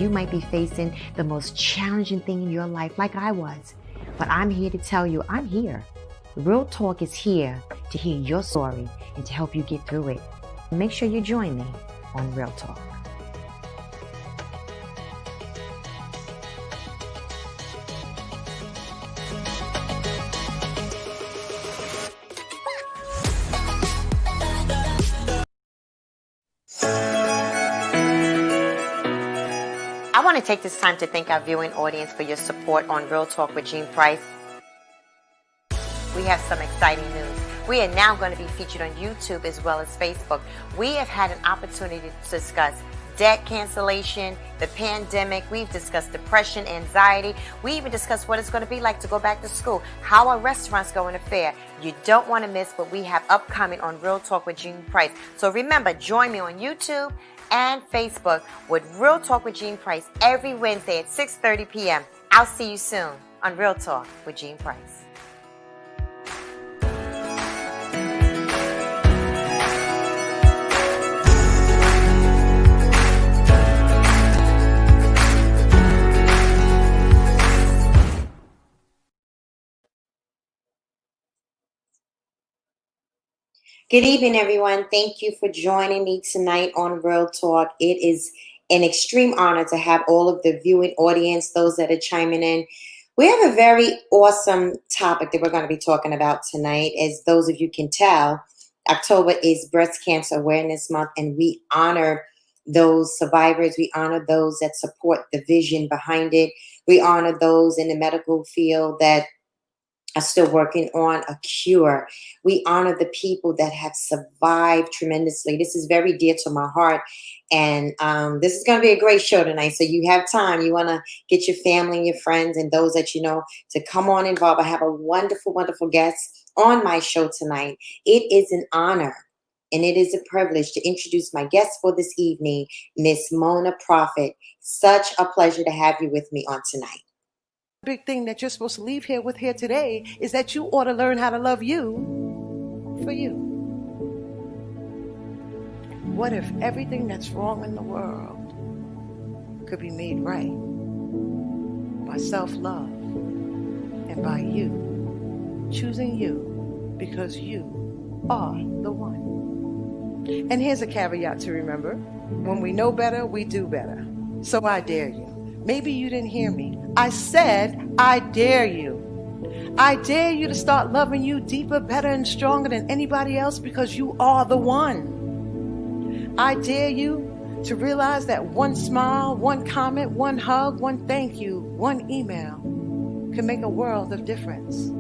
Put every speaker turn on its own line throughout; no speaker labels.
you might be facing the most challenging thing in your life, like I was. But I'm here to tell you, I'm here. Real Talk is here to hear your story and to help you get through it. Make sure you join me on Real Talk. I want to take this time to thank our viewing audience for your support on Real Talk with Jean Price. We have some exciting news. We are now going to be featured on YouTube as well as Facebook. We have had an opportunity to discuss debt cancellation, the pandemic. We've discussed depression, anxiety. We even discussed what it's going to be like to go back to school, how our restaurants going to fare. You don't want to miss what we have upcoming on Real Talk with Jean Price. So remember, join me on YouTube and Facebook with Real Talk with Jean Price every Wednesday at 6:30 p.m. I'll see you soon on Real Talk with Jean Price. Good evening, everyone. Thank you for joining me tonight on Real Talk. It is an extreme honor to have all of the viewing audience, those that are chiming in. We have a very awesome topic that we're going to be talking about tonight. As those of you can tell, October is Breast Cancer Awareness Month, and we honor those survivors. We honor those that support the vision behind it. We honor those in the medical field that are still working on a cure. We honor the people that have survived tremendously. This is very dear to my heart. And this is going to be a great show tonight. So you have time. You want to get your family and your friends and those that you know to come on involved. I have a wonderful, wonderful guest on my show tonight. It is an honor and it is a privilege to introduce my guest for this evening, Miss Mona Prophete. Such a pleasure to have you with me on tonight.
Big thing that you're supposed to leave here with here today is that you ought to learn how to love you for you. What if everything that's wrong in the world could be made right by self-love and by you choosing you because you are the one? And here's a caveat to remember. When we know better, we do better. So I dare you. Maybe you didn't hear me. I said, I dare you. I dare you to start loving you deeper, better, and stronger than anybody else because you are the one. I dare you to realize that one smile, one comment, one hug, one thank you, one email can make a world of difference.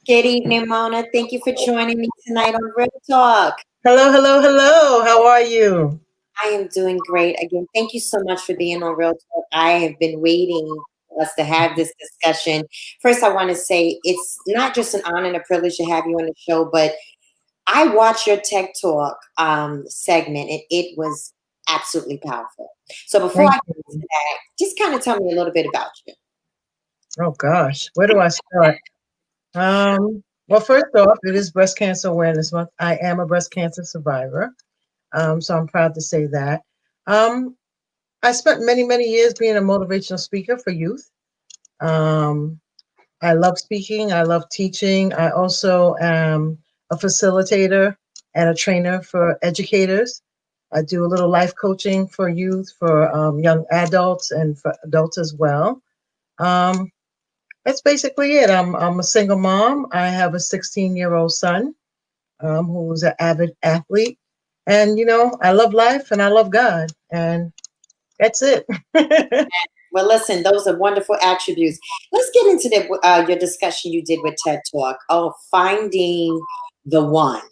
Good evening, Mona. Thank you for joining me tonight on Real Talk.
Hello, hello, hello. How are you?
I am doing great. Again, thank you so much for being on Real Talk. I have been waiting for us to have this discussion. First, I want to say it's not just an honor and a privilege to have you on the show, but I watched your Tech Talk segment, and it was absolutely powerful. So before I get into that, just kind of tell me a little bit about you.
Oh, gosh. Where do I start? Well, first off, it is Breast Cancer Awareness Month. I am a breast cancer survivor, so I'm proud to say that. I spent many, many years being a motivational speaker for youth. I love speaking. I love teaching. I also am a facilitator and a trainer for educators. I do a little life coaching for youth, for young adults, and for adults as well. That's basically it. I'm a single mom. I have a 16-year-old son who's an avid athlete. And, I love life and I love God. And that's it.
Well, listen, those are wonderful attributes. Let's get into your discussion you did with TED Talk. Oh, finding the one.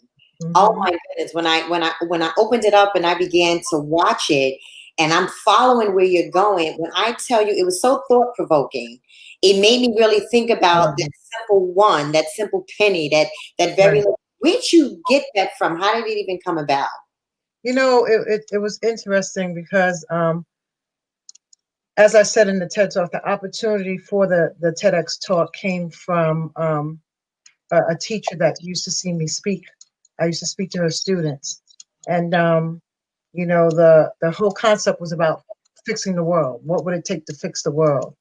Mm-hmm. Oh my goodness! When I opened it up and I began to watch it, and I'm following where you're going. When I tell you, it was so thought provoking. It made me really think about that simple one, that simple penny, that very. Right. Where'd you get that from? How did it even come about?
It was interesting because, as I said in the TED Talk, the opportunity for the TEDx talk came from a teacher that used to see me speak. I used to speak to her students, and the whole concept was about fixing the world. What would it take to fix the world?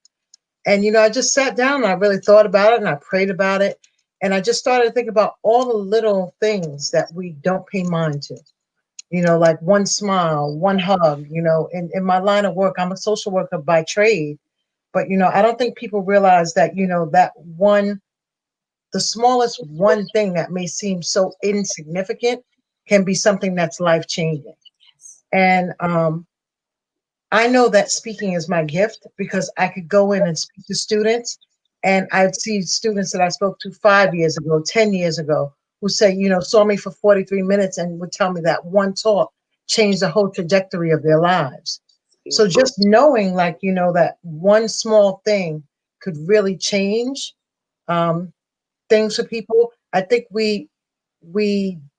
And I just sat down and I really thought about it and I prayed about it, and I just started to think about all the little things that we don't pay mind to. Like one smile, one hug. In my line of work, I'm a social worker by trade, but I don't think people realize that that one the smallest one thing that may seem so insignificant can be something that's life changing. And I know that speaking is my gift because I could go in and speak to students, and I'd see students that I spoke to 5 years ago, 10 years ago, who say, saw me for 43 minutes and would tell me that one talk changed the whole trajectory of their lives. So just knowing, like, that one small thing could really change um, things for people. I think we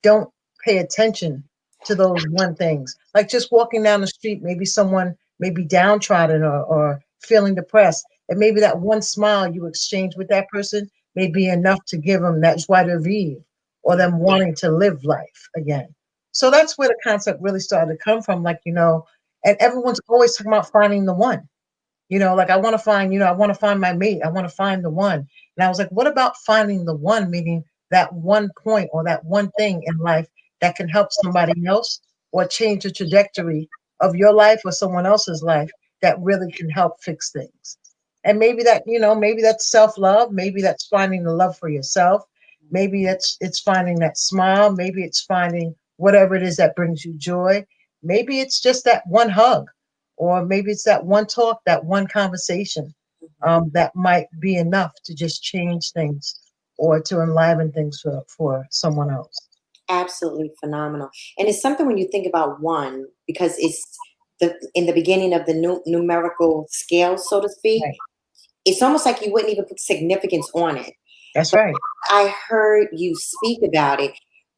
don't pay attention to those one things. Like just walking down the street, maybe someone may be downtrodden or feeling depressed. And maybe that one smile you exchange with that person may be enough to give them that joie de vivre or them wanting to live life again. So that's where the concept really started to come from. Like, and everyone's always talking about finding the one. Like I want to find my mate. I want to find the one. And I was like, what about finding the one, meaning that one point or that one thing in life that can help somebody else or change the trajectory of your life or someone else's life that really can help fix things. And maybe that's self-love, maybe that's finding the love for yourself, maybe it's finding that smile, maybe it's finding whatever it is that brings you joy, maybe it's just that one hug, or maybe it's that one talk, that one conversation that might be enough to just change things or to enliven things for someone else.
Absolutely phenomenal. And it's something when you think about one, because it's in the beginning of the numerical scale, so to speak,
Right.
it's almost like you wouldn't even put significance on it.
That's
But
right.
I heard you speak about it.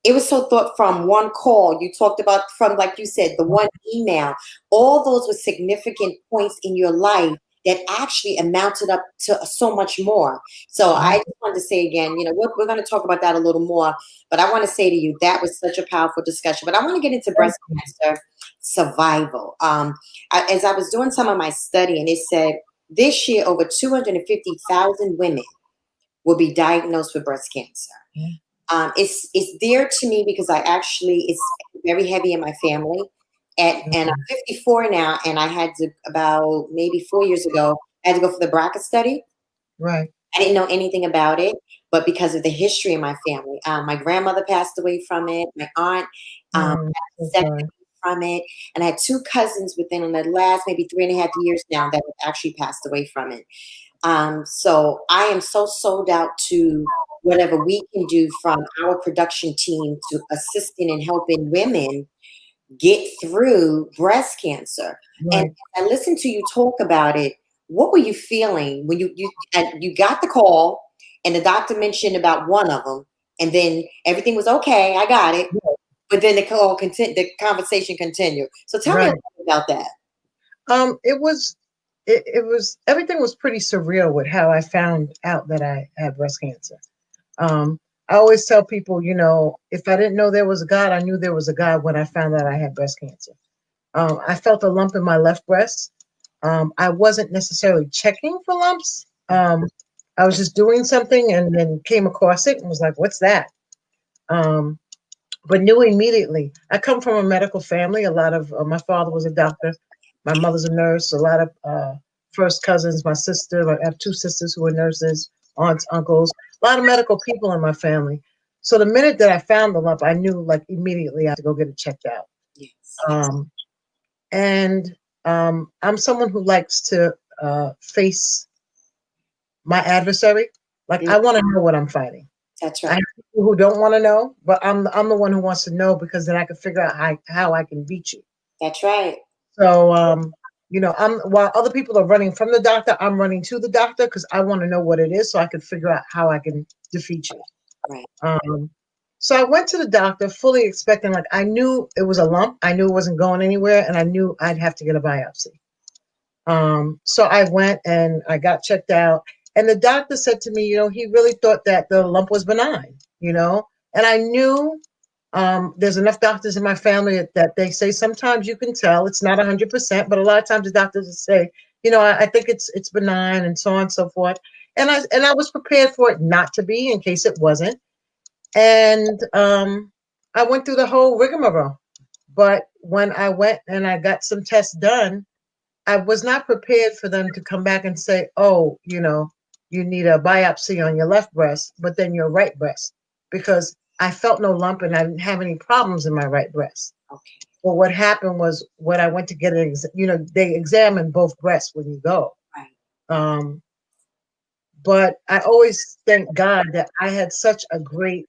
It was so thought from one call. You talked about from, like you said, the one email. All those were significant points in your life that actually amounted up to so much more. So I
Right.
just wanted to say again, we're going to talk about that a little more. But I want to say to you, that was such a powerful discussion. But I want to get into
Thank
breast
you.
cancer survival. As I was doing some of my study, and it said this year over 250,000 women will be diagnosed with breast cancer. It's dear to me because it's very heavy in my family, and I'm
Mhm.
54 now, and I had to about maybe 4 years ago I had to go for the BRCA study.
Right.
I didn't know anything about it, but because of the history in my family, my grandmother passed away from it, my aunt
So
passed
sorry.
from it, and I had two cousins within the last maybe 3.5 years now that have actually passed away from it. So I am so sold out to whatever we can do from our production team to assisting and helping women get through breast cancer. And
Right.
I listened to you talk about it. What were you feeling when you got the call and the doctor mentioned about one of them, and then everything was okay? I got it, but then the conversation continued. So tell me a
Right.
little bit about that.
It was everything was pretty surreal with how I found out that I had breast cancer. Um, I always tell people, if I didn't know there was a God, I knew there was a God when I found out I had breast cancer. I felt a lump in my left breast. I wasn't necessarily checking for lumps. I was just doing something and then came across it and was like, what's that? Um, but knew immediately. I come from a medical family. A lot of my father was a doctor, my mother's a nurse. A lot of first cousins, my sister. I have two sisters who are nurses, aunts, uncles. A lot of medical people in my family. So the minute that I found the lump, I knew like immediately I had to go get it checked out.
Yes.
Um, and I'm someone who likes to face my adversary. Like
Mm,
I want to know what I'm fighting.
that's
I have
right.
people who don't want to know, but I'm the one who wants to know because then I can figure out how I can beat you.
That's right.
So I'm while other people are running from the doctor, I'm running to the doctor because I want to know what it is so I can figure out how I can defeat you.
Right.
Um, so I went to the doctor fully expecting, like I knew it was a lump, I knew it wasn't going anywhere, and I knew I'd have to get a biopsy. So I went and I got checked out, And the doctor said to me, he really thought that the lump was benign. And I knew there's enough doctors in my family that they say sometimes you can tell it's not 100%, but a lot of times the doctors will say, I think it's benign and so on and so forth. And I was prepared for it not to be in case it wasn't. And I went through the whole rigmarole. But when I went and I got some tests done, I was not prepared for them to come back and say, oh, you need a biopsy on your left breast, but then your right breast, because I felt no lump and I didn't have any problems in my right breast.
Okay.
Well, what happened was when I went to get they examine both breasts when you go.
Right.
But I always thank God that I had such a great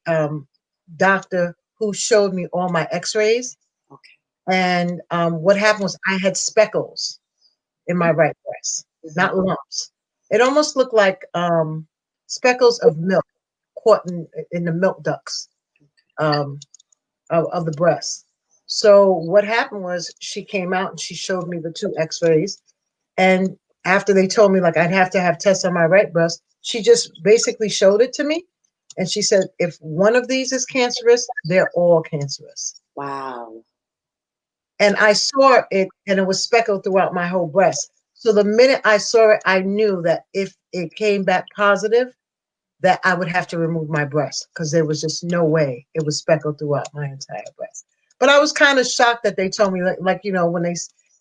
doctor who showed me all my x-rays.
Okay.
And what happened was I had speckles in my right breast, not lumps. It almost looked like speckles of milk caught in the milk ducts um, of the breast. So what happened was she came out and she showed me the two x-rays. And after they told me like I'd have to have tests on my right breast, she just basically showed it to me. And she said, if one of these is cancerous, they're all cancerous.
Wow.
And I saw it and it was speckled throughout my whole breast. So the minute I saw it, I knew that if it came back positive, that I would have to remove my breast because there was just no way it was speckled throughout my entire breast. But I was kind of shocked that they told me, like when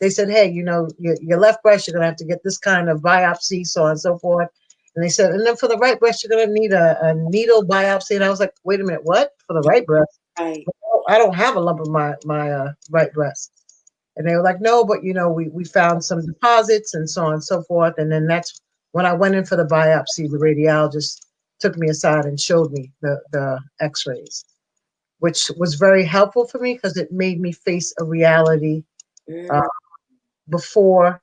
they said, hey, your left breast, you're going to have to get this kind of biopsy, so on and so forth. And they said, and then for the right breast, you're going to need a needle biopsy. And I was like, wait a minute, what? For the right breast?
Right.
I don't have a lump in my right breast. And they were like, no, but we found some deposits and so on and so forth. And then that's when I went in for the biopsy, the radiologist took me aside and showed me the x-rays, which was very helpful for me because it made me face a reality uh, before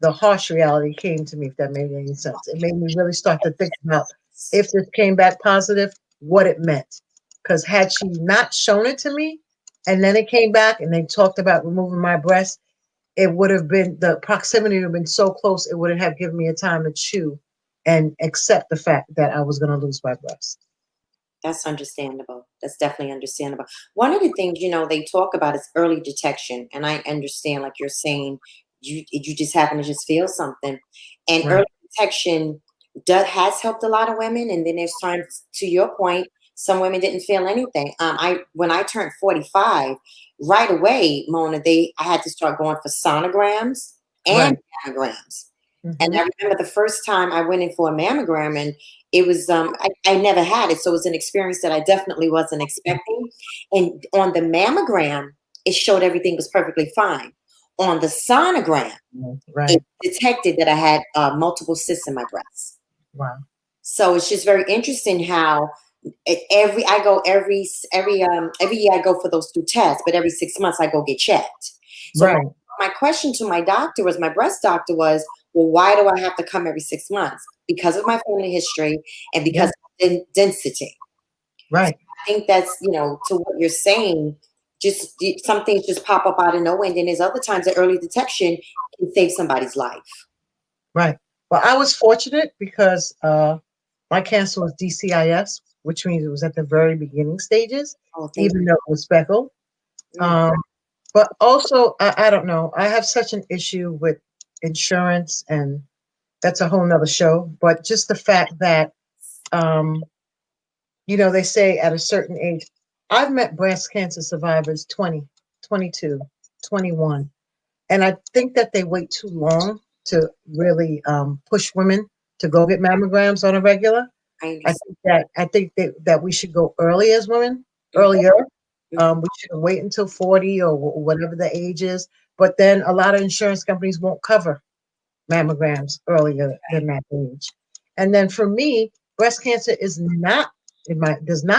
the harsh reality came to me, if that made any sense. It made me really start to think about if this came back positive, what it meant. Because had she not shown it to me and then it came back and they talked about removing my breast, it would have been, the proximity would have been so close, it wouldn't have given me a time to chew and accept the fact that I was going to lose my breast.
That's understandable. That's definitely understandable. One of the things, they talk about is early detection. And I understand, like you're saying, you just happen to just feel something. And
Right.
early detection has helped a lot of women. And then there's times, to your point, some women didn't feel anything. When I turned 45, right away, Mona, I had to start going for sonograms and
Right.
mammograms. And
Mm-hmm.
I remember the first time I went in for a mammogram, and it was I never had it, so it was an experience that I definitely wasn't expecting. And on the mammogram, it showed everything was perfectly fine. On the sonogram, it
Right.
detected that I had multiple cysts in my breast.
Wow.
So it's just very interesting how every year I go for those two tests, but every 6 months I go get checked. So
Right.
my question to my doctor was, my breast doctor was, well, why do I have to come every 6 months? Because of my family history and because
Yeah.
of density.
Right.
I think that's, to what you're saying, just some things just pop up out of nowhere. And then there's other times that early detection can save somebody's life.
Right. Well, I was fortunate because my cancer was DCIS, which means it was at the very beginning stages,
Oh, thank
even though it was speckled.
you. Mm,
But also, I don't know. I have such an issue with insurance, and that's a whole nother show. But just the fact that, um, they say at a certain age, I've met breast cancer survivors 20, 22, 21. And I think that they wait too long to really push women to go get mammograms on a regular.
I
I
understand.
think that we should go early as women,
Mhm,
earlier.
mhm.
We shouldn't wait until 40 or whatever the age is. But then a lot of insurance companies won't cover mammograms earlier than that age. And then for me, breast cancer does not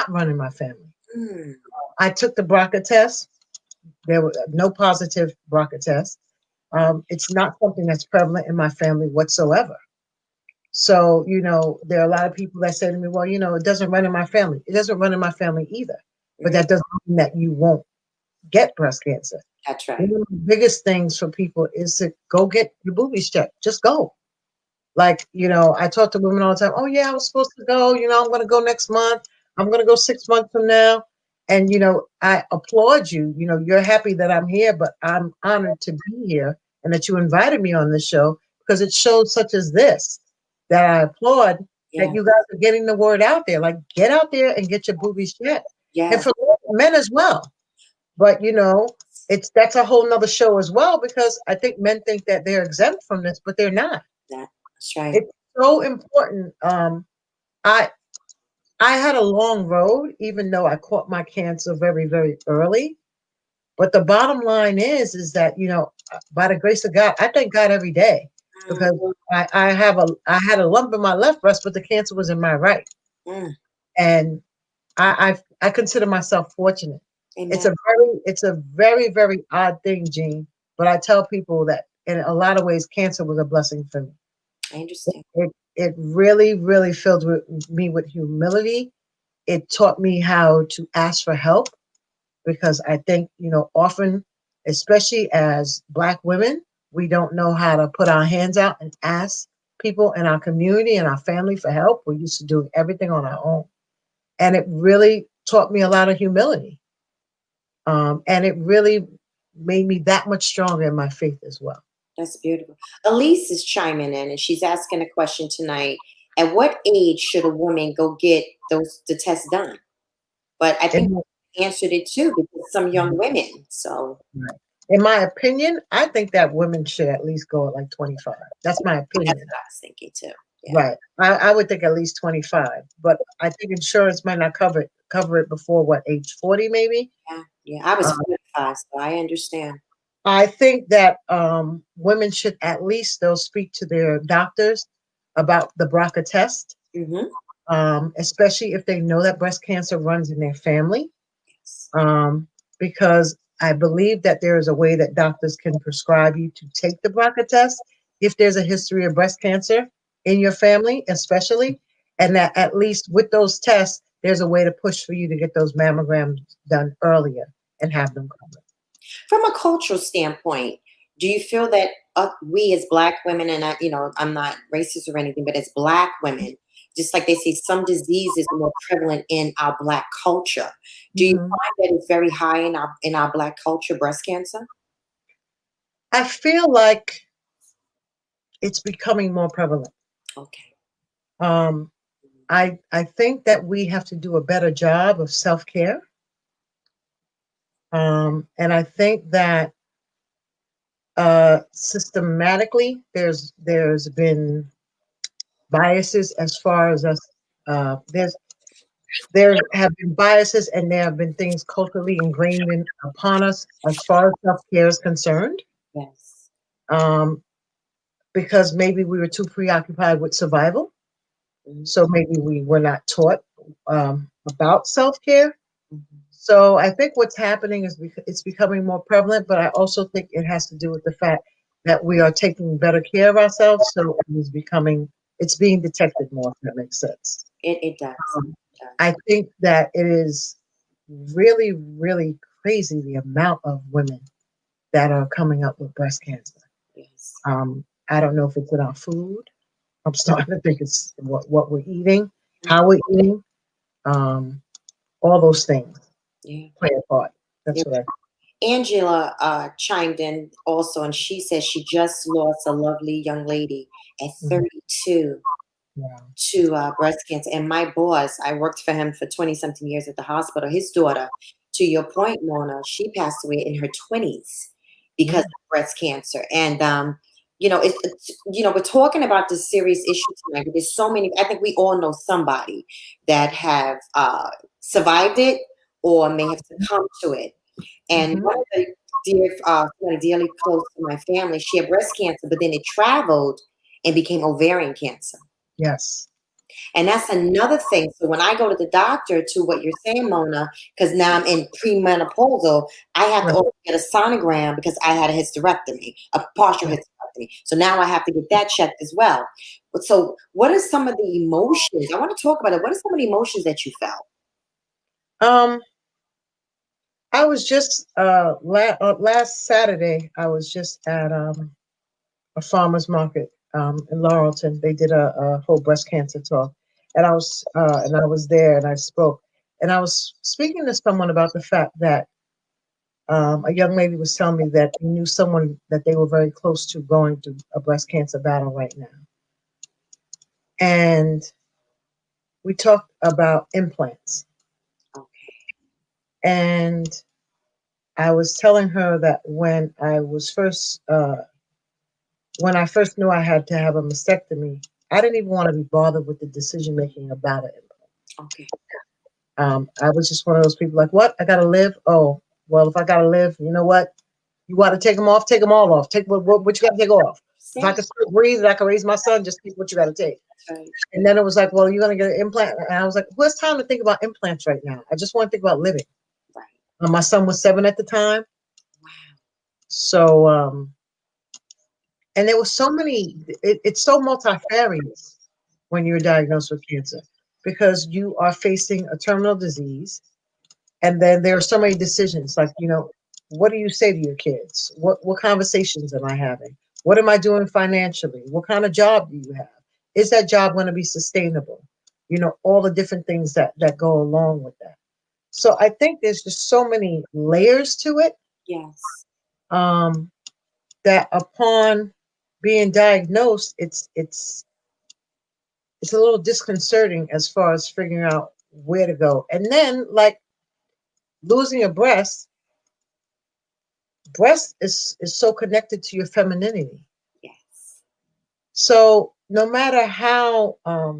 run in my family.
Mm,
I took the BRCA test. There were no positive BRCA tests. It's not something that's prevalent in my family whatsoever. So, there are a lot of people that say to me, well, it doesn't run in my family. It doesn't run in my family either. But
mhm.
that doesn't mean that you won't get breast cancer.
That's right.
One of the biggest things for people is to go get your boobies checked. Just go. Like, I talk to women all the time. Oh yeah, I was supposed to go. I'm going to go next month. I'm going to go 6 months from now. And I applaud you. You're happy that I'm here, but I'm honored to be here and that you invited me on this show because it shows such as this that I applaud that
Yeah.
you guys are getting the word out there. Like, get out there and get your boobies checked, and
Yes.
for men as well. But that's a whole nother show as well because I think men think that they're exempt from this, but they're not.
That's right.
It's so important. I I had a long road, even though I caught my cancer very, very early. But the bottom line is that by the grace of God, I thank God every day
Mm,
because I had a lump in my left breast, but the cancer was in my right,
mm.
and I consider myself fortunate.
Amen.
It's a very, very odd thing, Jean. But I tell people that in a lot of ways, cancer was a blessing for me.
I understand.
It really, really filled me with humility. It taught me how to ask for help because I think, often, especially as Black women, we don't know how to put our hands out and ask people in our community and our family for help. We're used to doing everything on our own. And it really taught me a lot of humility. And it really made me that much stronger in my faith as well.
That's beautiful. Elise is chiming in and she's asking a question tonight. At what age should a woman go get the tests done? But I think
In,
you answered it too because some young women. So
in my opinion, I think that women should at least go at like 25. That's my
that's
opinion.
what I was thinking too. Yeah.
Right. I would think at least 25, but I think insurance might not cover it before what, age 40 maybe.
Yeah. Yeah. I was
Uh,
45, so I understand.
I think that women should at least they'll speak to their doctors about the BRCA test,
Mm-hmm.
especially if they know that breast cancer runs in their family.
Yes.
Because I believe that there is a way that doctors can prescribe you to take the BRCA test if there's a history of breast cancer in your family, especially, and that at least with those tests, there's a way to push for you to get those mammograms done earlier and have them covered.
From a cultural standpoint, do you feel that we as Black women, and I'm not racist or anything, but as Black women, just like they say, some diseases are more prevalent in our Black culture. Do you
Mhm.
find that it's very high in our Black culture, breast cancer?
I feel like it's becoming more prevalent.
Okay.
Um, I think that we have to do a better job of self care, and I think that systematically there's been biases as far as us. There have been biases, and there have been things culturally ingrained upon us as far as self care is concerned.
Yes.
Um, because maybe we were too preoccupied with survival,
Mhm.
so maybe we were not taught about self care.
Mhm.
So I think what's happening is it's becoming more prevalent, but I also think it has to do with the fact that we are taking better care of ourselves. So it's being detected more, if that makes sense.
It does.
Um,
It does.
I think that it is really, really crazy the amount of women that are coming up with breast cancer.
Yes.
I don't know if it's in our food. I'm starting to think it's what we're eating,
Mhm.
how we're eating, um, all those things
Yeah.
play a part.
Yeah.
That's what I.
Angela chimed in also, and she says she just lost a lovely young lady at
Mhm.
32
Yeah.
to breast cancer. And my boss, I worked for him for 20 something years at the hospital. His daughter, to your point, Mona, she passed away in her 20s because
Yeah.
of breast cancer. And, we're talking about this serious issue tonight, but there's so many. I think we all know somebody that have survived it or may have succumbed to it. And
Mhm.
one of the somebody dearly close to my family, she had breast cancer, but then it traveled and became ovarian cancer.
Yes.
And that's another thing. So when I go to the doctor, to what you're saying, Mona, because now I'm in premenopausal, I have to
Right.
also get a sonogram because I had a hysterectomy, a partial
Right.
hysterectomy. So now I have to get that checked as well. But so what are some of the emotions? I want to talk about it. What are some of the emotions that you felt?
Um, I was just last Saturday. I was just at a farmer's market in Laurelton. They did a whole breast cancer talk, and I was there and I spoke, and I was speaking to someone about the fact that a young lady was telling me that they knew someone that they were very close to going through a breast cancer battle right now, and we talked about implants,
Okay.
and I was telling her that when I first knew I had to have a mastectomy, I didn't even want to be bothered with the decision making about it.
Okay.
I was just one of those people like, what? I gotta live? Oh, well, if I gotta live, you know what? You want to take them off? Take them all off. Take what you got to take off. If I
Same.
could still breathe and I could raise my son, just take what you got to take.
That's right.
And then it was like, well, you're going to get an implant. And I was like, who has time to think about implants right now? I just want to think about living.
Right.
My son was 7 at the time.
Wow.
So, and there was so many, it's so multifarious when you're diagnosed with cancer because you are facing a terminal disease. And then there are so many decisions like, what do you say to your kids? What conversations am I having? What am I doing financially? What kind of job do you have? Is that job going to be sustainable? All the different things that go along with that. So I think there's just so many layers to it,
Yes.
um, that upon being diagnosed, it's a little disconcerting as far as figuring out where to go. And then like losing a breast is so connected to your femininity.
Yes.
So no matter how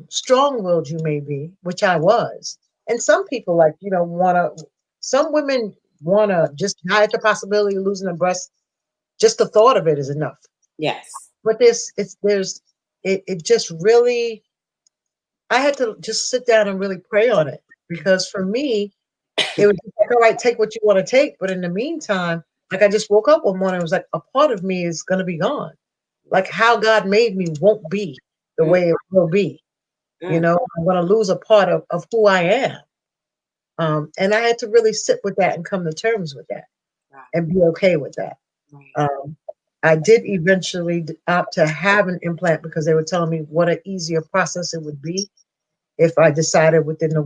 strong-willed you may be, which I was, and some people some women wanna just die at the possibility of losing a breast. Just the thought of it is enough.
Yes.
But it just really, I had to just sit down and really pray on it because for me, it was just like, all right, take what you want to take. But in the meantime, like I just woke up one morning, it was like a part of me is going to be gone. Like how God made me won't be the
Mm,
way it will be.
mm.
I'm going to lose a part of who I am. And I had to really sit with that and come to terms with that
Right.
and be okay with that.
Right.
Um, I did eventually opt to have an implant because they were telling me what an easier process it would be if I decided within the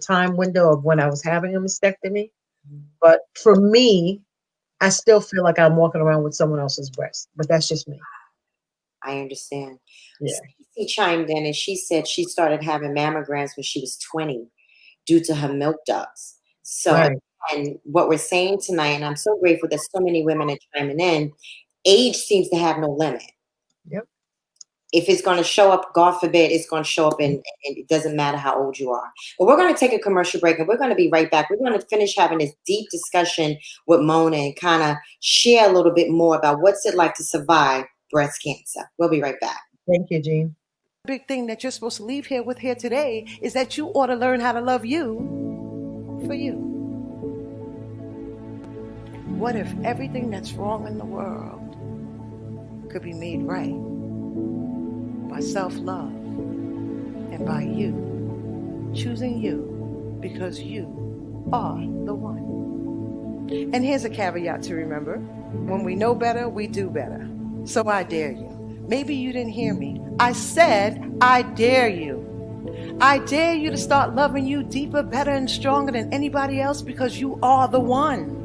time window of when I was having a mastectomy.
Mhm.
But for me, I still feel like I'm walking around with someone else's breast, but that's just me.
I understand.
Yeah.
Stacey chimed in and she said she started having mammograms when she was 20 due to her milk ducts. So,
Right.
and what we're saying tonight, and I'm so grateful that so many women are chiming in, age seems to have no limit.
Yep.
If it's going to show up, God forbid, it's going to show up, and it doesn't matter how old you are. But we're going to take a commercial break and we're going to be right back. We're going to finish having this deep discussion with Mona and kind of share a little bit more about what's it like to survive breast cancer. We'll be right back.
Thank you, Jean.
Big thing that you're supposed to leave here with here today is that you ought to learn how to love you for you. What if everything that's wrong in the world could be made right by self-love and by you choosing you because you are the one? And here's a caveat to remember. When we know better, we do better. So I dare you. Maybe you didn't hear me. I said, I dare you. I dare you to start loving you deeper, better, and stronger than anybody else because you are the one.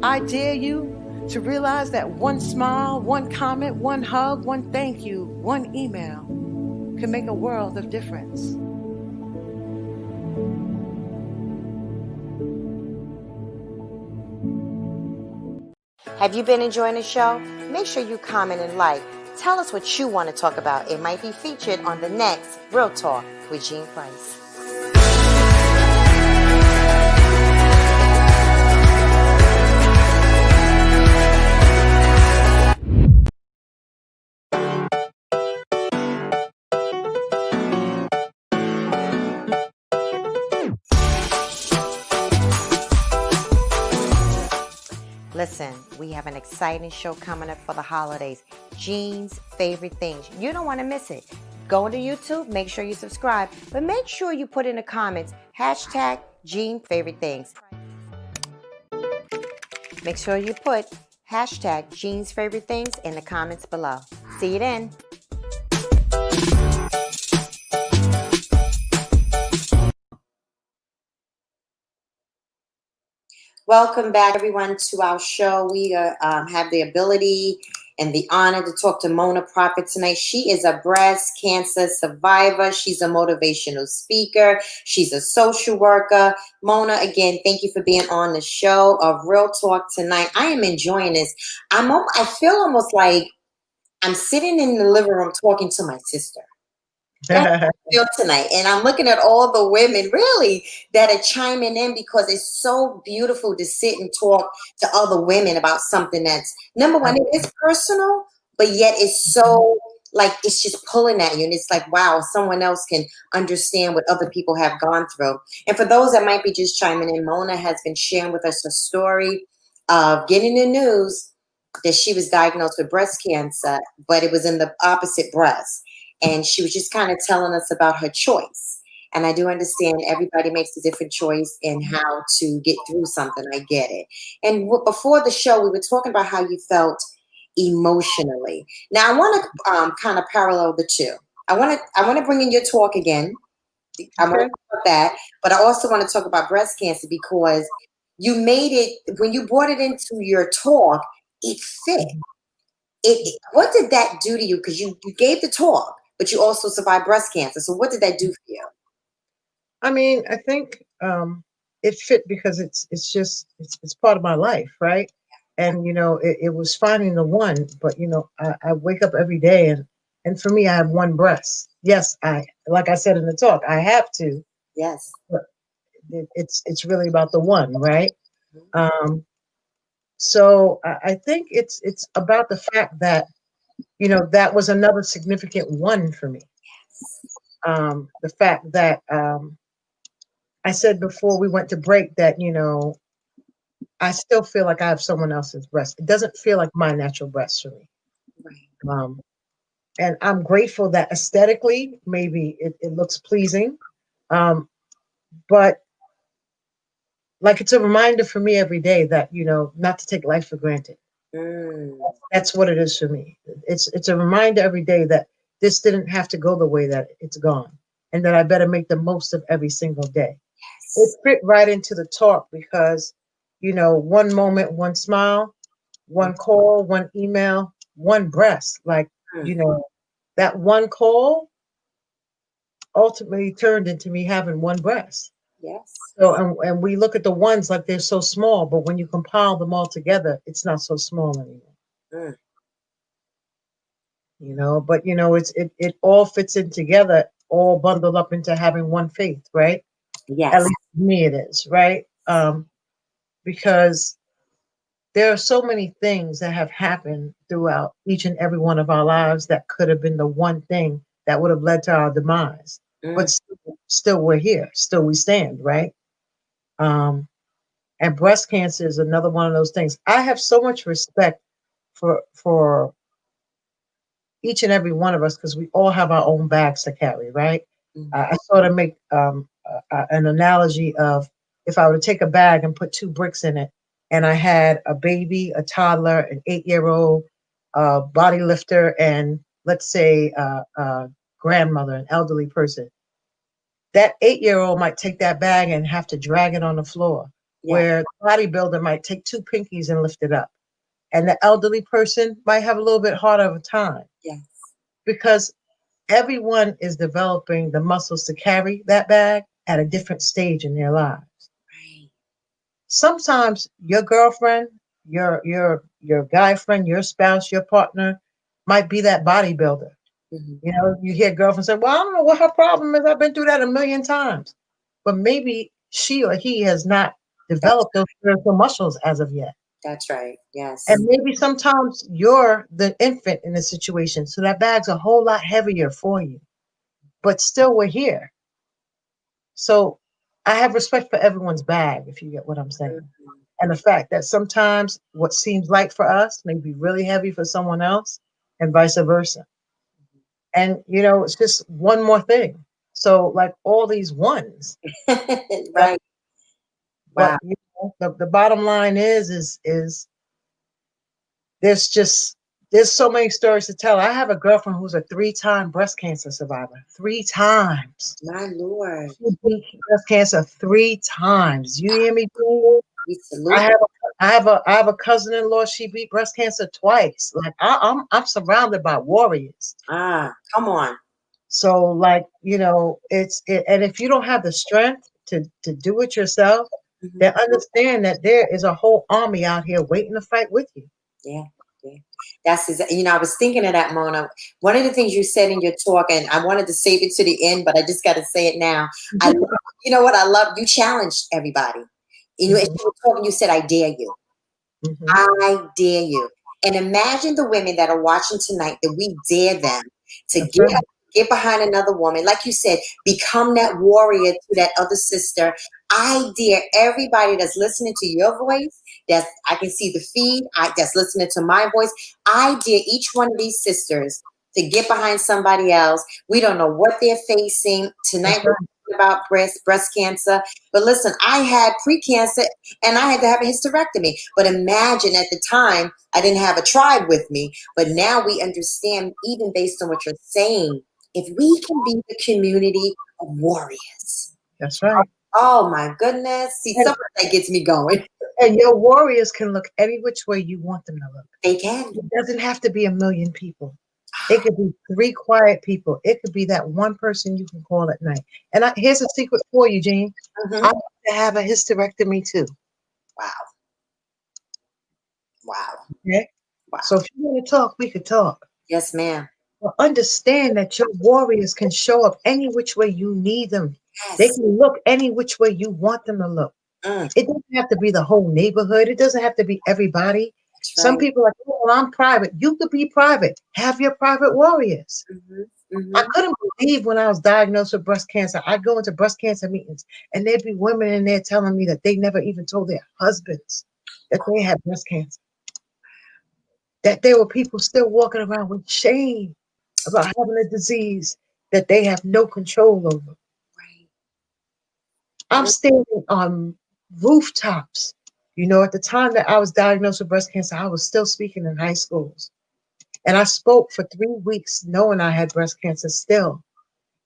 I dare you to realize that one smile, one comment, one hug, one thank you, one email can make a world of difference.
Have you been enjoying the show? Make sure you comment and like. Tell us what you want to talk about. It might be featured on the next Real Talk with Jean Price. Listen, we have an exciting show coming up for the holidays. Jean's Favorite Things. You don't want to miss it. Go to YouTube, make sure you subscribe, but make sure you put in the comments, hashtag Jean Favorite Things. Make sure you put hashtag Jean's Favorite Things in the comments below. See you then. Welcome back, everyone, to our show. We have the ability and the honor to talk to Mona Prophete tonight. She is a breast cancer survivor. She's a motivational speaker. She's a social worker. Mona, again, thank you for being on the show of Real Talk tonight. I am enjoying this. I feel almost like I'm sitting in the living room talking to my sister. That's how I feel tonight. And I'm looking at all the women really that are chiming in because it's so beautiful to sit and talk to other women about something that's, number one, it is personal, but yet it's so like it's just pulling at you. And it's like, wow, someone else can understand what other people have gone through. And for those that might be just chiming in, Mona has been sharing with us a story of getting the news that she was diagnosed with breast cancer, but it was in the opposite breast. And she was just kind of telling us about her choice. And I do understand everybody makes a different choice in how to get through something. I get it. And before the show, we were talking about how you felt emotionally. Now, I want to kind of parallel the two. I want to bring in your talk again. I want to
Okay.
talk about that, but I also want to talk about breast cancer because you made it when you brought it into your talk. It fit. What did that do to you? Because you gave the talk, but you also survived breast cancer. So what did that do for you?
I mean, I think it fit because it's just it's part of my life, right? And it was finding the one, but I wake up every day and for me, I have one breast. Yes, I like I said in the talk, I have to,
Yes.
but it's really about the one, right?
Mhm.
So I think it's about the fact that that was another significant one for me. The fact that I said before we went to break that I still feel like I have someone else's breast. It doesn't feel like my natural breast for me.
Right.
Um, and I'm grateful that aesthetically, maybe it looks pleasing. Um, but like it's a reminder for me every day that, not to take life for granted.
Mm.
That's what it is for me. It's a reminder every day that this didn't have to go the way that it's gone. And that I better make the most of every single day. It
Yes.
fit right into the talk because, one moment, one smile, one call, one email, one breast. Like,
Mm.
you know, that one call ultimately turned into me having one breast.
Yes.
So, and we look at the ones like they're so small, but when you compile them all together, it's not so small anymore.
Mm.
But it all fits in together, all bundled up into having one faith, right? At
Yes.
least for me it is, right? Because there are so many things that have happened throughout each and every one of our lives that could have been the one thing that would have led to our demise. But
Mm.
still we're here. Still we stand, right? Um, and breast cancer is another one of those things. I have so much respect for each and every one of us because we all have our own bags to carry, right?
Mm.
I sort of make an analogy of if I were to take a bag and put two bricks in it, and I had a baby, a toddler, an 8-year-old, a body lifter, and let's say a grandmother, an elderly person. That 8-year-old might take that bag and have to drag it on the floor,
Yeah.
where the bodybuilder might take two pinkies and lift it up. And the elderly person might have a little bit harder of a time
Yes.
because everyone is developing the muscles to carry that bag at a different stage in their lives.
Right.
Sometimes your girlfriend, your guy friend, your spouse, your partner might be that bodybuilder.
Mm-hmm.
You hear girlfriend say, "Well, I don't know what her problem is. I've been through that a million times." But maybe she or he has not
That's
developed those spiritual muscles as of yet.
that's right.
And
Yes.
maybe sometimes you're the infant in the situation, so that bag's a whole lot heavier for you. But still, we're here. So I have respect for everyone's bag, if you get what I'm saying.
Mhm.
And the fact that sometimes what seems light for us may be really heavy for someone else, and vice versa. And, it's just one more thing. So, like all these ones, but,
Right.
but
Wow.
the bottom line is there's just There's so many stories to tell. I have a girlfriend who's a 3-time breast cancer survivor. 3 times.
My Lord.
She beat breast cancer 3 times. You hear me? Junior?
We
I
salute.
have I have a cousin-in-law. She beat breast cancer twice. Like I'm surrounded by warriors.
Ah, come on.
So like and if you don't have the strength to do it yourself,
Mhm.
then understand that there is a whole army out here waiting to fight with you.
Yeah, yeah. I was thinking of that, Mona. One of the things you said in your talk, and I wanted to save it to the end, but I just got to say it now. I, love- you know what? I love you challenged everybody. As
Mhm,
you were talking, you said, "I dare you."
mhm.
I dare you. And imagine the women that are watching tonight that we dare them to
That's right.
get behind another woman. Like you said, become that warrior to that other sister. I dare everybody that's listening to your voice, that's I can see the feed, that's listening to my voice. I dare each one of these sisters to get behind somebody else. We don't know what they're facing.
That's
Tonight we're
right.
talking about breast cancer. But listen, I had pre-cancer and I had to have a hysterectomy. But imagine at the time, I didn't have a tribe with me. But now we understand, even based on what you're saying, if we can be the community of warriors.
That's right.
Oh my goodness. See,
And,
something that gets me going.
and your warriors can look any which way you want them to look.
They can.
It doesn't have to be a million people. It could be 3 quiet people. It could be that one person you can call at night. And here's a secret for you, Jean. I
Mhm.
have to have a hysterectomy too.
Wow. Wow.
Okay.
Wow.
So if you want to talk, we could talk.
Yes, ma'am.
But understand that your warriors can show up any which way you need them. They
Yes.
can look any which way you want them to look.
Mm,
It doesn't have to be the whole neighborhood. It doesn't have to be everybody.
that's
Some
right.
people are like, oh, well, I'm private. You could be private. Have your private warriors.
Hmm.
I
Hmm.
couldn't believe when I was diagnosed with breast cancer. I'd go into breast cancer meetings and there'd be women in there telling me that they never even told their husbands that they had breast cancer. That there were people still walking around with shame about having a disease that they have no control over.
Right.
I'm
Mm,
standing on rooftops. At the time that I was diagnosed with breast cancer, I was still speaking in high schools. And I spoke for 3 weeks knowing I had breast cancer still.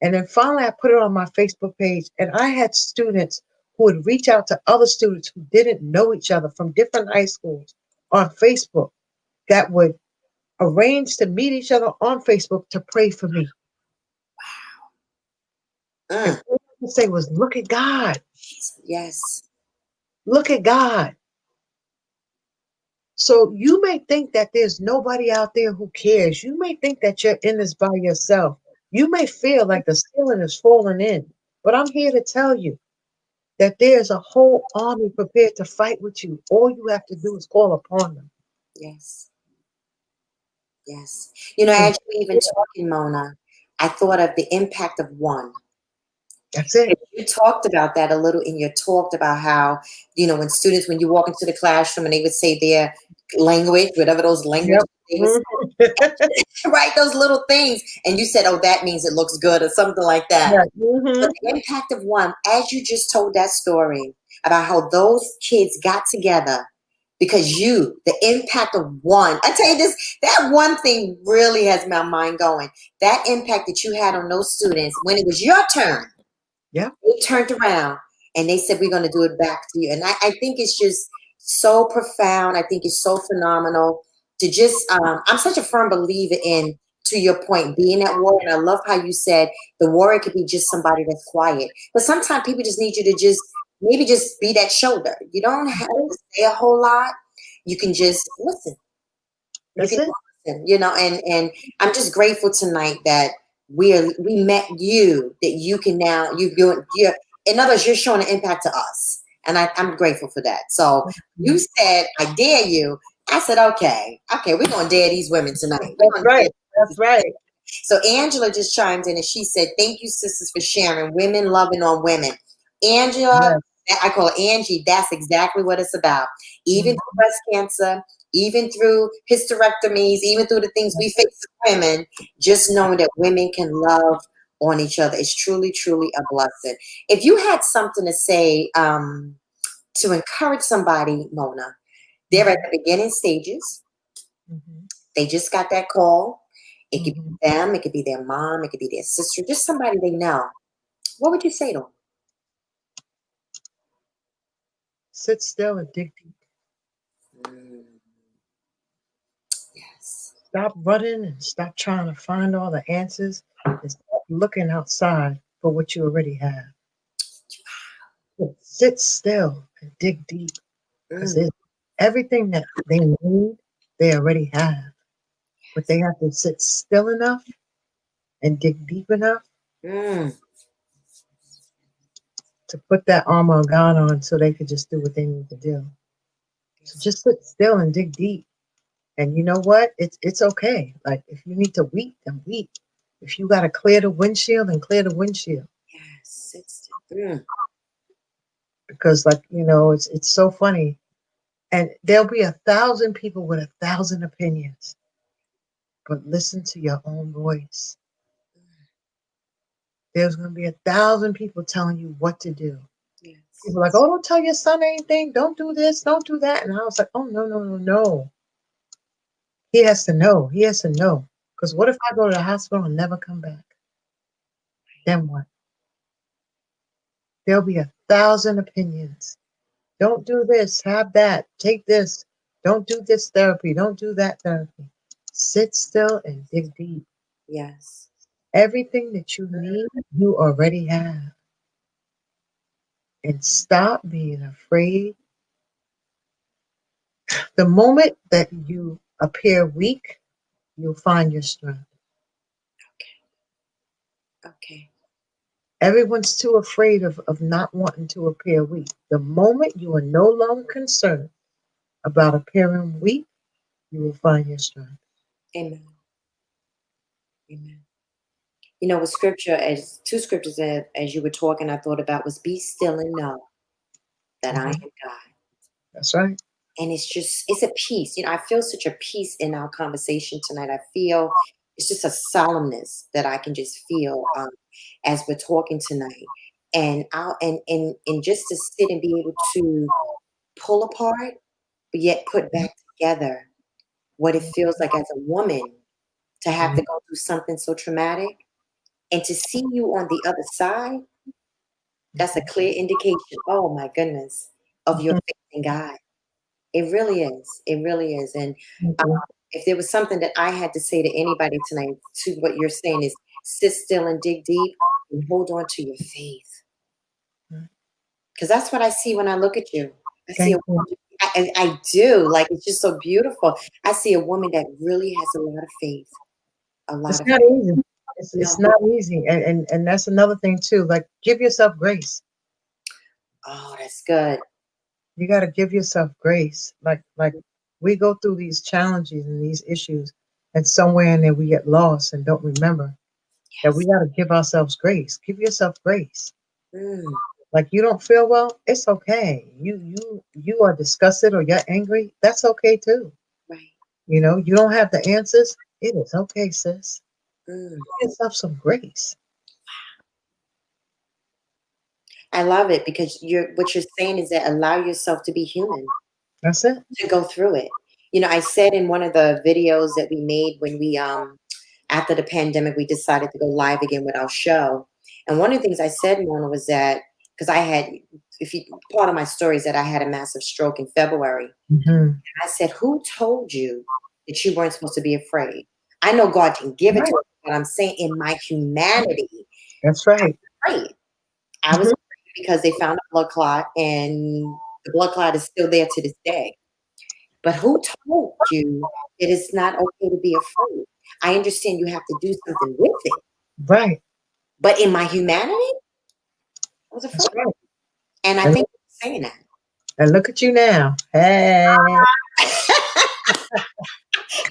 And then finally, I put it on my Facebook page, and I had students who would reach out to other students who didn't know each other from different high schools on Facebook that would arrange to meet each other on Facebook to pray for me. And
mm.
all I could say was, look at God.
Yes.
Look at God. So you may think that there's nobody out there who cares. You may think that you're in this by yourself. You may feel like the ceiling is falling in. But I'm here to tell you that there's a whole army prepared to fight with you. All you have to do is call upon them.
Yes. Yes.
And
As you even talking, Mona, I thought of the impact of one.
that's it.
You talked about that a little in your talk about how, when students, when you walk into the classroom and they would say their language, whatever those
Yep.
languages they would
Mhm.
say, right? Those little things. And you said, oh, that means it looks good or something like that.
Yeah.
But
Mhm.
the impact of one, as you just told that story about how those kids got together because the impact of one, I tell you this, that one thing really has my mind going. That impact that you had on those students when it was your turn,
Yeah.
they turned around and they said, we're going to do it back to you. And I think it's just so profound. I think it's so phenomenal to just, I'm such a firm believer in, to your point, being at war. And I love how you said the warrior could be just somebody that's quiet. But sometimes people just need you to maybe just be that shoulder. You don't have to say a whole lot. You can just listen. You
That's
can
it.
listen, and I'm just grateful tonight that we met you, that you can now you're in other words, you're showing an impact to us. And I'm grateful for that. So you
Mhm.
said, I dare you. I said, okay, we're gonna dare these women tonight. We're
That's
gonna dare
right. That's right.
so Angela just chimed in and she said, thank you, sisters, for sharing. Women loving on women. Angela,
Yes.
I call her Angie, that's exactly what it's about. Even
Mhm.
through breast cancer, even through hysterectomies, even through the things we face as women, just knowing that women can love on each other is truly, truly a blessing. If you had something to say to encourage somebody, Mona, they're at
Mhm.
the beginning stages.
Mhm.
They just got that call. It could
Hmm.
be them, it could be their mom, it could be their sister, just somebody they know. What would you say to them?
Sit still and dig deep.
Mm, yes.
Stop running and stop trying to find all the answers and stop looking outside for what you already have. Sit still and dig deep because
Mm,
everything that they need, they already have. But they have to sit still enough and dig deep enough
mm,
to put that armor of God on so they could just do what they need to do. So
yes.
just sit still and dig deep. And you know what? It's okay. Like if you need to weep, then weep. If you gotta clear the windshield, then clear the windshield.
Yes. It's, mm,
Because like, it's so funny. And there'll be 1,000 people with 1,000 opinions. But listen to your own voice. There's gonna be 1,000 people telling you what to do.
yes.
People are like, oh, don't tell your son anything, don't do this, don't do that. And I was like, oh no, no, no, no. He has to know. He has to know. Because what if I go to the hospital and never come back? Then what? There'll be 1,000 opinions. Don't do this, have that, take this. Don't do this therapy, don't do that therapy. Sit still and dig deep.
Yes.
Everything that you need, you already have. And stop being afraid. The moment that you appear weak, you'll find your strength.
Okay.
Everyone's too afraid of not wanting to appear weak. The moment you are no longer concerned about appearing weak, you will find your strength.
Amen. Amen. You know, with scripture, as two scriptures that as you were talking, I thought about was be still and know that I am
Mhm.
God.
That's right.
And it's a peace. You know, I feel such a peace in our conversation tonight. I feel it's just a solemnness that I can just feel as we're talking tonight. And just to sit and be able to pull apart, but yet put back together what it feels like as a woman to have
Mhm.
to go through something so traumatic and to see you on the other side, that's a clear indication, oh my goodness, of your
Mhm.
faith in God. It really is. It really is. And uh,
Mhm.
if there was something that I had to say to anybody tonight, to what you're saying is sit still and dig deep and hold on to your faith. Because that's what I see when I look at you. I see a
Thank you.
woman, I do. Like, it's just so beautiful. I see a woman that really has a lot of faith. A lot
It's
of
not
faith.
easy. It's
No.
not easy. And that's another thing too. Like give yourself grace.
Oh, that's good.
You gotta give yourself grace. Like we go through these challenges and these issues and somewhere in there we get lost and don't remember that we
Yes.
gotta give ourselves grace. Give yourself grace.
Mm,
Like you don't feel well, it's okay. You are disgusted or you're angry, that's okay too.
right.
You don't have the answers, it is okay, sis.
Mm.
Give yourself some grace.
I love it because what you're saying is that allow yourself to be human,
That's it.
to go through it. You know, I said in one of the videos that we made when we after the pandemic we decided to go live again with our show. And one of the things I said, Mona, was that because I had if you part of my story is that I had a massive stroke in February.
Hmm.
I said, who told you that you weren't supposed to be afraid? I know God can give it
Right.
to us, but I'm saying in my humanity,
That's right.
afraid. I was
Mhm.
afraid because they found a blood clot, and the blood clot is still there to this day. But who told you that it's not okay to be afraid? I understand you have to do something with it,
Right.
but in my humanity, I was
That's
afraid.
right.
And I
And,
think you're saying
and look at you now. Hey.
that.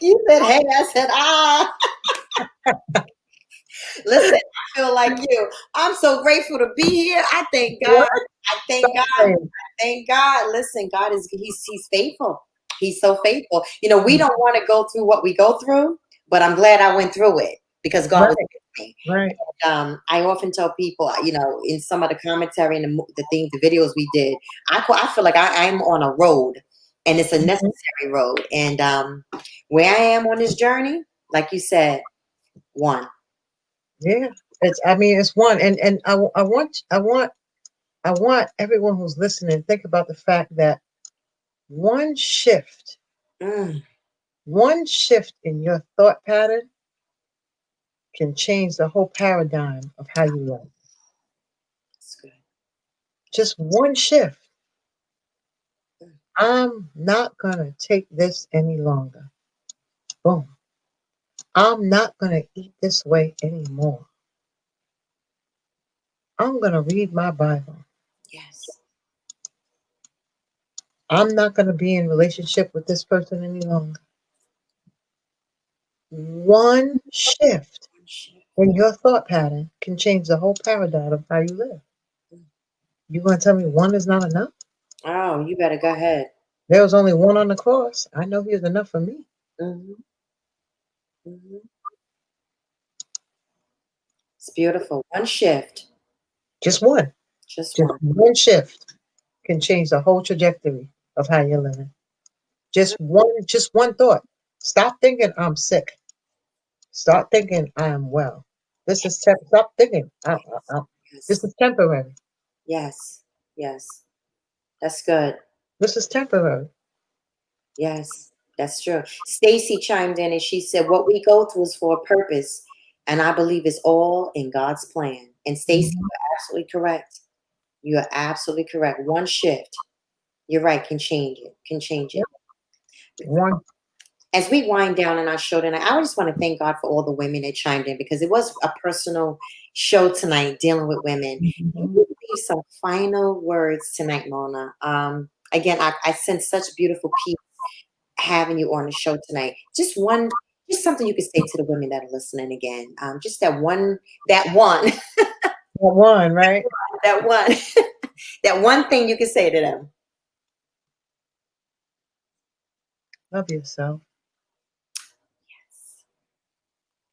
You said, hey, I said, ah. Listen, I feel like you. I'm so grateful to be here. I thank God.
What?
I thank God.
Something.
Thank God. Listen, God is he's faithful. He's so faithful. You know, we don't want to go through what we go through, but I'm glad I went through it because God was
Right.
with me.
Right.
I often tell people, you know, in some of the commentary and the things, the videos we did, I feel like I'm on a road. and it's a
Mhm.
necessary road. And where I am on this journey, like you said, one.
Yeah. It's one. And I want everyone who's listening to think about the fact that one shift,
Mm,
one shift in your thought pattern can change the whole paradigm of how you live.
that's good.
Just one shift.
Mm,
I'm not going to take this any longer. Boom. I'm not going to eat this way anymore. I'm going to read my Bible.
yes.
I'm not going to be in relationship with this person any longer. One shift
One shift.
in your thought pattern can change the whole paradigm of how you live.
Mm.
You going to tell me one is not enough?
Oh, you better go ahead.
There was only one on the cross. I know he was enough for me.
Hmm. Hmm. It's beautiful. One shift,
Just one.
just
Just
one.
one shift can change the whole trajectory of how you're living. Just one thought. Stop thinking I'm sick. Start thinking I am well. Stop thinking this
Yes,
is temporary.
yes, yes. That's good.
This is temporary.
Yes, that's true. Stacy chimed in and she said, "What we go through is for a purpose, and I believe it's all in God's plan." And Stacy,
Mhm.
you're absolutely correct. You are absolutely correct. One shift, you're right, can change it. Can change
Yep.
it.
One.
As we wind down in our show tonight, I just want to thank God for all the women that chimed in because it was a personal show tonight dealing with women. Can
Mhm.
you leave some final words tonight, Mona? Again, I sense such beautiful peace having you on the show tonight. Just something you could say to the women that are listening again. Just that one,
One, right?
that one, that one thing you could say to them.
Love yourself.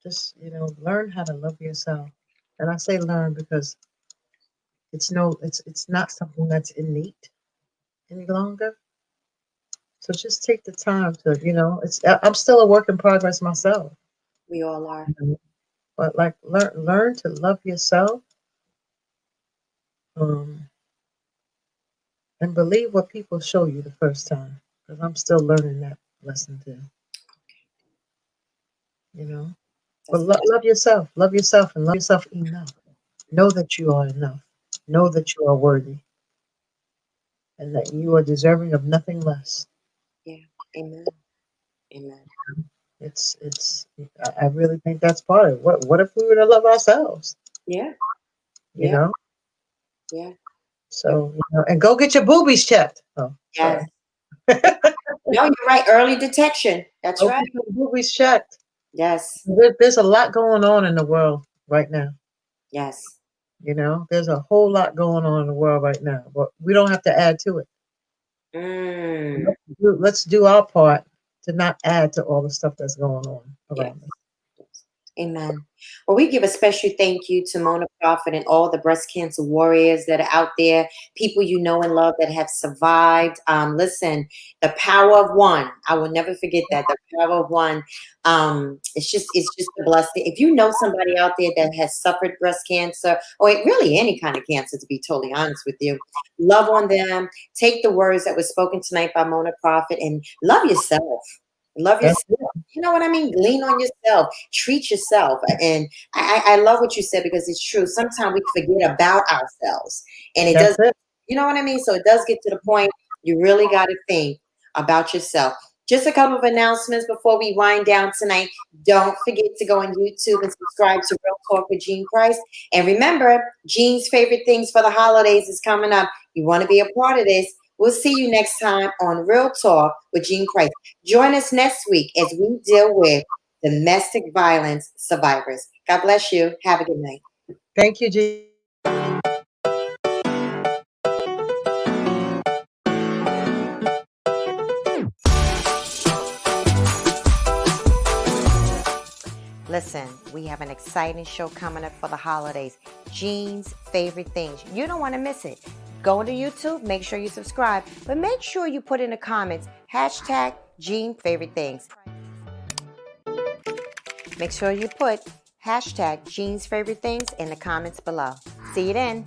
Just, learn how to love yourself. And I say learn because it's not something that's innate any longer. So just take the time to, I'm still a work in progress myself.
We all are.
But like learn to love yourself, um, and believe what people show you the first time. Because I'm still learning that lesson too. You know. But
That's
love yourself, and love yourself enough. Know that you are enough. Know that you are worthy, and that you are deserving of nothing less.
yeah. Amen. Amen.
It's. I really think that's part of it. What if we were to love ourselves?
Yeah.
You
Yeah.
know.
Yeah. You're,
So and go get your boobies checked. Oh,
yes.
sorry.
No, you're right. Early detection. That's
Go
right.
get your boobies checked.
Yes.
There's a lot going on in the world right now.
Yes.
There's a whole lot going on in the world right now, but we don't have to add to it.
Mm.
Let's do our part to not add to all the stuff that's going on
Yes.
around us.
Yes. Amen. Well, we give a special thank you to Mona Prophet and all the breast cancer warriors that are out there, people you know and love that have survived. Listen, the power of one. I will never forget that. The power of one. It's just a blessing. If you know somebody out there that has suffered breast cancer, or really any kind of cancer, to be totally honest with you, love on them. Take the words that were spoken tonight by Mona Prophet and love yourself. Love
That's
yourself. You know what I mean? Lean on yourself. Treat yourself. And I love what you said because it's true. Sometimes we forget about ourselves. And it does,
that's it.
you know what I mean? So it does get to the point you really got to think about yourself. Just a couple of announcements before we wind down tonight. Don't forget to go on YouTube and subscribe to Real Talk with Jean Price. And remember, Jean's favorite things for the holidays is coming up. You want to be a part of this. We'll see you next time on Real Talk with Jean Price. Join us next week as we deal with domestic violence survivors. God bless you. Have a good night.
Thank you, G.
Listen, we have an exciting show coming up for the holidays. Jean's favorite things. You don't want to miss it. Go into YouTube, make sure you subscribe, but make sure you put in the comments, hashtag Jean Favorite Things. Make sure you put hashtag Jean's Favorite Things in the comments below. See you then.